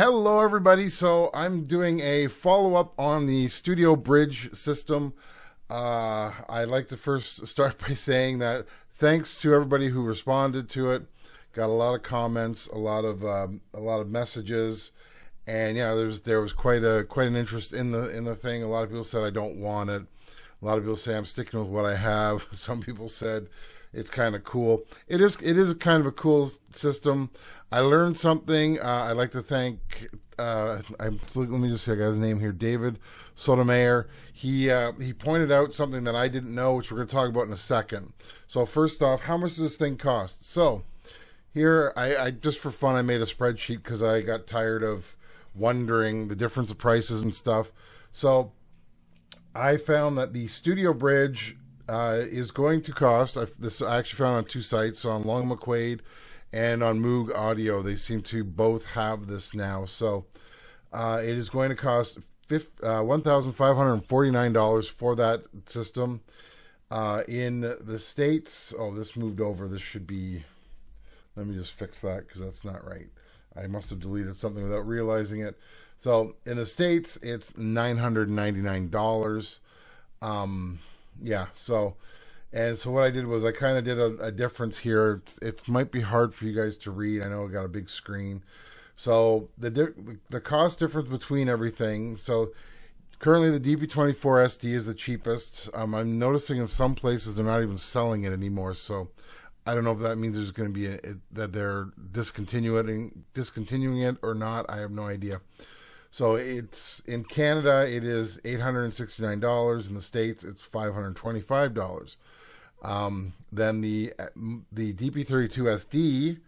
Hello, everybody. So I'm doing a follow-up on the Studio Bridge system. I'd like to first start by saying that thanks to everybody who responded to it. Got a lot of comments, a lot of messages, and yeah, there was quite an interest in the thing. A lot of people said I don't want it. A lot of people say I'm sticking with what I have. Some people said it's kind of cool. It is a kind of a cool system. I learned something. I'd like to thank. Let me just see. I got his name here. David Sotomayor. He pointed out something that I didn't know, which we're going to talk about in a second. So first off, how much does this thing cost? So here, I just for fun, I made a spreadsheet because I got tired of wondering the difference of prices and stuff. So I found that the Studio Bridge is going to cost. This I actually found on two sites, on Long McQuaid and on Moog Audio. They seem to both have this now. So it is going to cost $1,549 for that system. In the States, this moved over. This should be, let me just fix that because that's not right. I must have deleted something without realizing it. So in the States, it's $999. So what I did was I kind of did a difference here. It might be hard for you guys to read. I know I got a big screen. So the cost difference between everything. So currently the DP24 SD is the cheapest. I'm noticing in some places they're not even selling it anymore. So I don't know if that means there's going to be that they're discontinuing it or not. I have no idea. So it's in Canada, it is $869. In the States, it's $525. Then the DP32 SD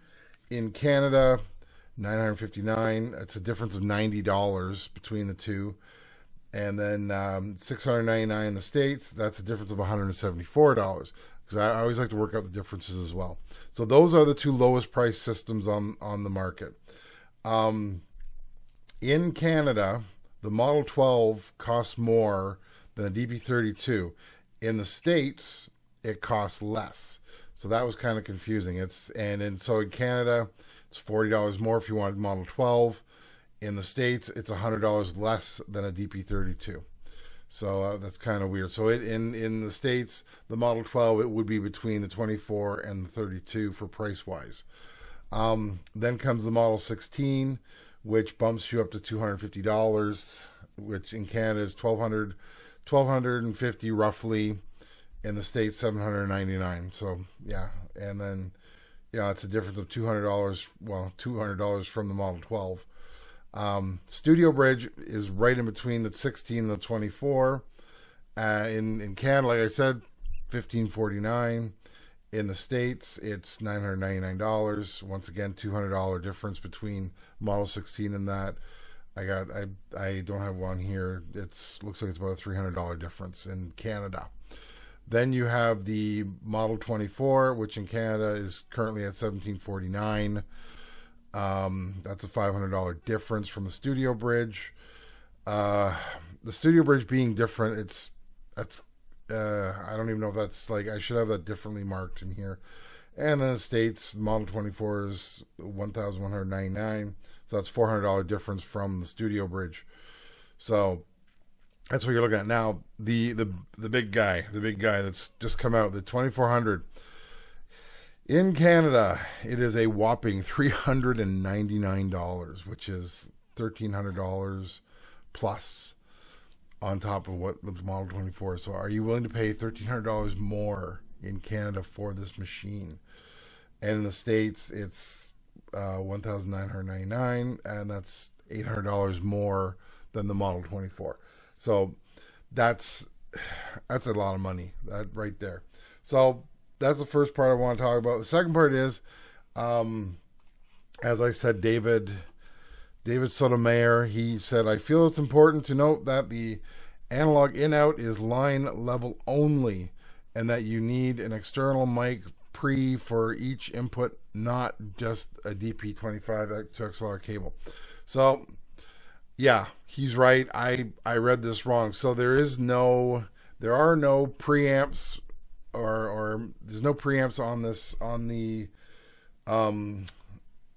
in Canada, $959. It's a difference of $90 between the two. And then $699 in the States. That's a difference of $174. Because I always like to work out the differences as well. So those are the two lowest price systems on the market. In Canada, the Model 12 costs more than the DP32. In the States, it costs less. So that was kind of confusing. So in Canada, it's $40 more if you want Model 12. In the States, it's $100 less than a DP32. So that's kind of weird. So in the States, the Model 12, it would be between the 24 and the 32 for price-wise. Then comes the Model 16, which bumps you up to $250, which in Canada is $1,250 roughly. In the States, $799. So yeah, and then it's a difference of $200. Well, $200 from the Model 12. Studio Bridge is right in between the 16 and the 24. In Canada, like I said, $1,549. In the States, it's $999. Once again, $200 difference between Model 16 and that. I don't have one here. Looks like it's about a $300 difference in Canada. Then you have the Model 24, which in Canada is currently at $1,749. That's a $500 difference from the Studio Bridge. The Studio Bridge being different, I don't even know if that's I should have that differently marked in here. And then the States, the Model 24 is $1,199. So that's $400 difference from the Studio Bridge. So that's what you're looking at now. The big guy that's just come out, the 2400. In Canada, it is a whopping $399, which is $1,300 plus on top of what the Model 24 is. So are you willing to pay $1,300 more in Canada for this machine? And in the States, it's $1,999, and that's $800 more than the Model 24. So that's a lot of money, that right there. So that's the first part I want to talk about. The second part is, as I said, David Sotomayor, he said, I feel it's important to note that the analog in-out is line level only, and that you need an external mic pre for each input, not just a DP25 to XLR cable. So yeah, he's right. I read this wrong. So there are no preamps or there's no preamps on the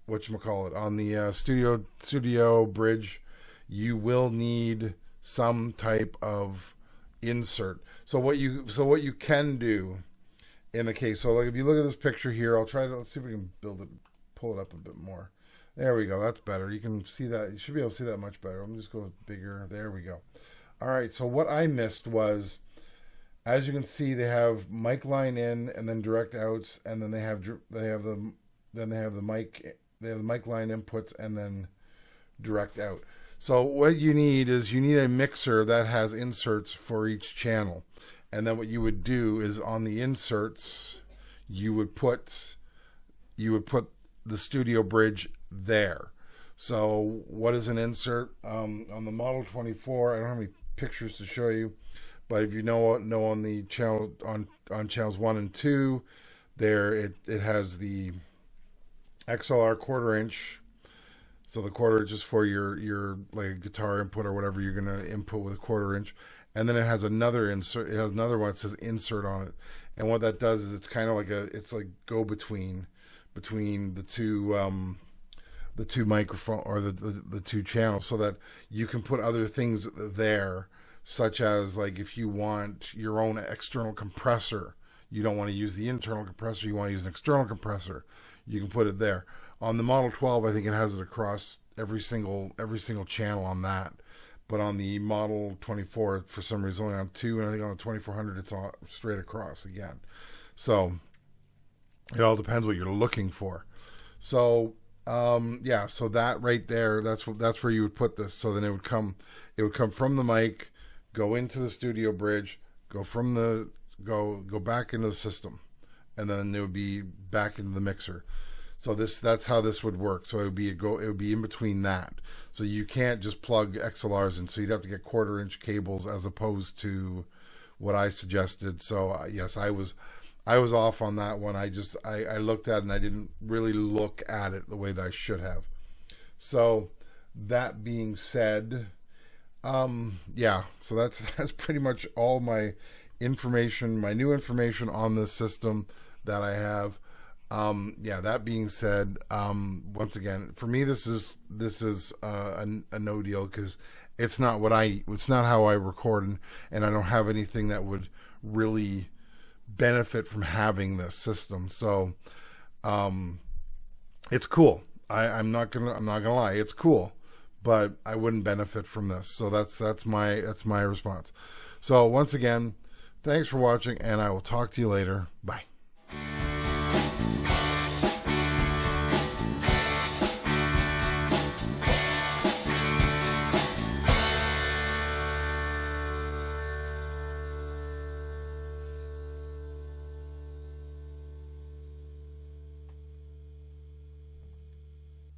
whatchamacallit, on the studio bridge, you will need some type of insert. So what you can do in the case, so like if you look at this picture here, let's see if we can pull it up a bit more. There we go. That's better. You can see that. You should be able to see that much better. Let me just go bigger. There we go. All right. So what I missed was, as you can see, they have mic line in and then direct outs, and then they have the mic line inputs and then direct out. So what you need is a mixer that has inserts for each channel, and then what you would do is on the inserts you would put the studio bridge there. So what is an insert? On the Model 24, I don't have any pictures to show you, but if you know on the channel on channels 1 and 2, there it has the XLR 1/4 inch. So the 1/4 inch is for your like guitar input or whatever you're gonna input with a 1/4 inch, and then it has another insert. It has another one that says insert on it, and what that does is it's kind of like it's like go between the two microphone or the two channels, so that you can put other things there, such as like if you want your own external compressor, you don't want to use the internal compressor, you want to use an external compressor, you can put it there. On the Model 12, I think it has it across every single channel on that, but on the Model 24, for some reason, only on 2, and I think on the 2400 it's all straight across again. So it all depends what you're looking for. So so that right there, that's where you would put this. So then it would come from the mic, go into the studio bridge, go back into the system, and then it would be back into the mixer. So that's how this would work. So it would be in between that. So you can't just plug XLRs in. So you'd have to get 1/4 inch cables as opposed to what I suggested. So yes, I was off on that one. I looked at it and I didn't really look at it the way that I should have. So that being said, so that's pretty much all my information, my new information on this system that I have. That being said, once again, for me, this is a no deal, because it's not how I record, and I don't have anything that would really benefit from having this system. So it's cool. I'm not gonna lie, it's cool, but I wouldn't benefit from this. So that's my response. So once again, thanks for watching, and I will talk to you later. Bye.